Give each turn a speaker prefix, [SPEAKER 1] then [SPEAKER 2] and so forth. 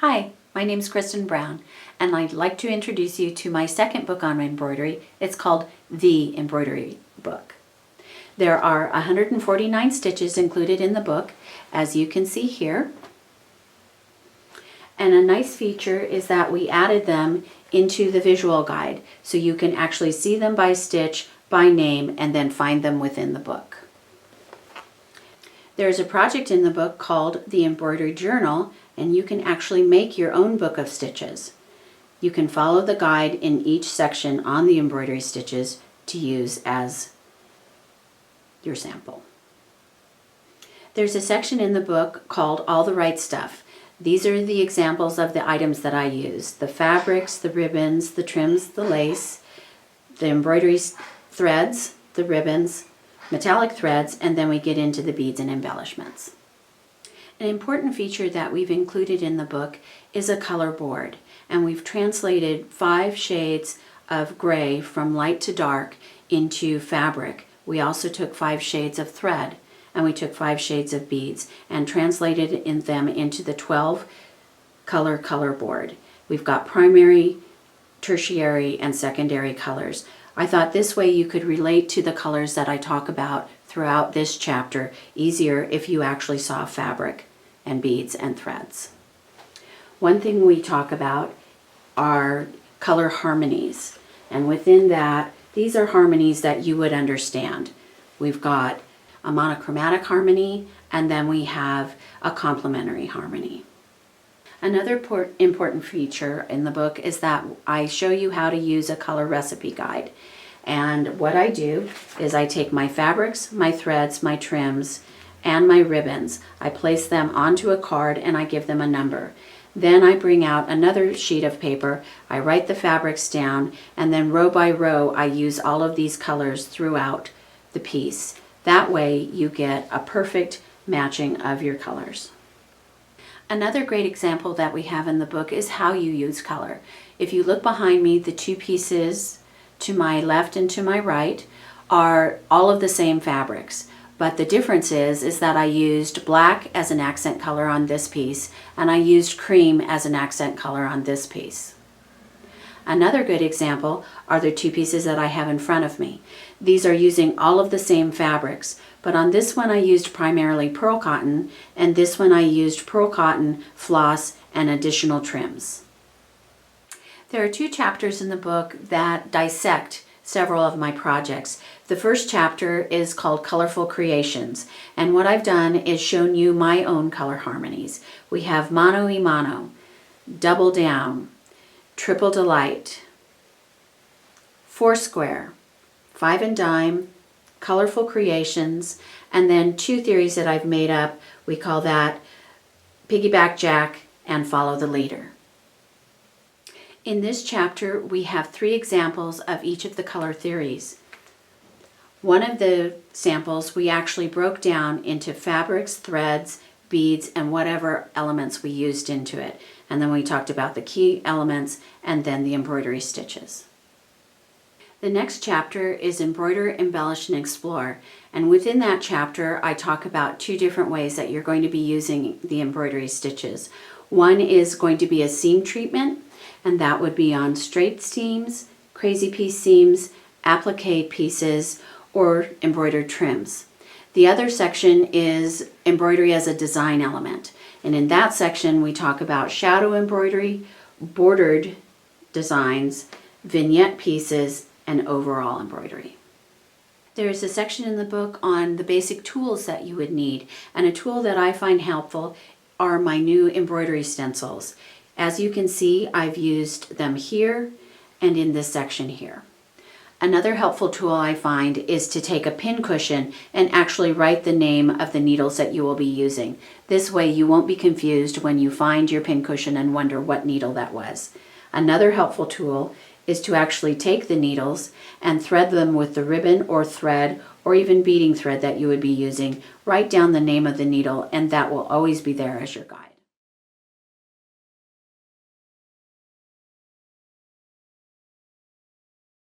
[SPEAKER 1] Hi, my name is Kristen Brown, and I'd like to introduce you to my second book on embroidery. It's called The Embroidery Book. There are 149 stitches included in the book, as you can see here. And a nice feature is that we added them into the visual guide, so you can actually see them by stitch, by name, and then find them within the book. There's a project in the book called the Embroidery Journal, and you can actually make your own book of stitches. You can follow the guide in each section on the embroidery stitches to use as your sample. There's a section in the book called All the Right Stuff. These are the examples of the items that I use: the fabrics, the ribbons, the trims, the lace, the embroidery threads, the ribbons, metallic threads, and then we get into the beads and embellishments. An important feature that we've included in the book is a color board, and we've translated 5 shades of gray from light to dark into fabric. We also took 5 shades of thread, and we took 5 shades of beads and translated them into the 12 color board. We've got primary, tertiary, and secondary colors. I thought this way you could relate to the colors that I talk about throughout this chapter easier if you actually saw fabric and beads and threads. One thing we talk about are color harmonies, and within that, these are harmonies that you would understand. We've got a monochromatic harmony, and then we have a complementary harmony. Another important feature in the book is that I show you how to use a color recipe guide. And what I do is I take my fabrics, my threads, my trims, and my ribbons. I place them onto a card and I give them a number. Then I bring out another sheet of paper, I write the fabrics down, and then row by row I use all of these colors throughout the piece. That way you get a perfect matching of your colors. Another great example that we have in the book is how you use color. If you look behind me, the 2 pieces to my left and to my right are all of the same fabrics, but the difference is that I used black as an accent color on this piece, and I used cream as an accent color on this piece. Another good example are the 2 pieces that I have in front of me. These are using all of the same fabrics, but on this one I used primarily pearl cotton, and this one I used pearl cotton, floss, and additional trims. There are 2 chapters in the book that dissect several of my projects. The first chapter is called Colorful Creations, and what I've done is shown you my own color harmonies. We have Mano y Mano, Double Down, Triple Delight, Foursquare, 5 and Dime, Colorful Creations, and then 2 theories that I've made up. We call that Piggyback Jack and Follow the Leader. In this chapter, we have 3 examples of each of the color theories. One of the samples we actually broke down into fabrics, threads, beads, and whatever elements we used into it. And then we talked about the key elements and then the embroidery stitches. The next chapter is Embroider, Embellish, and Explore. And within that chapter, I talk about 2 different ways that you're going to be using the embroidery stitches. One is going to be a seam treatment, and that would be on straight seams, crazy piece seams, applique pieces, or embroidered trims. The other section is embroidery as a design element. And in that section, we talk about shadow embroidery, bordered designs, vignette pieces, and overall embroidery. There is a section in the book on the basic tools that you would need, and a tool that I find helpful are my new embroidery stencils. As you can see, I've used them here and in this section here. Another helpful tool I find is to take a pin cushion and actually write the name of the needles that you will be using. This way you won't be confused when you find your pin cushion and wonder what needle that was. Another helpful tool is to actually take the needles and thread them with the ribbon or thread or even beading thread that you would be using. Write down the name of the needle, and that will always be there as your guide.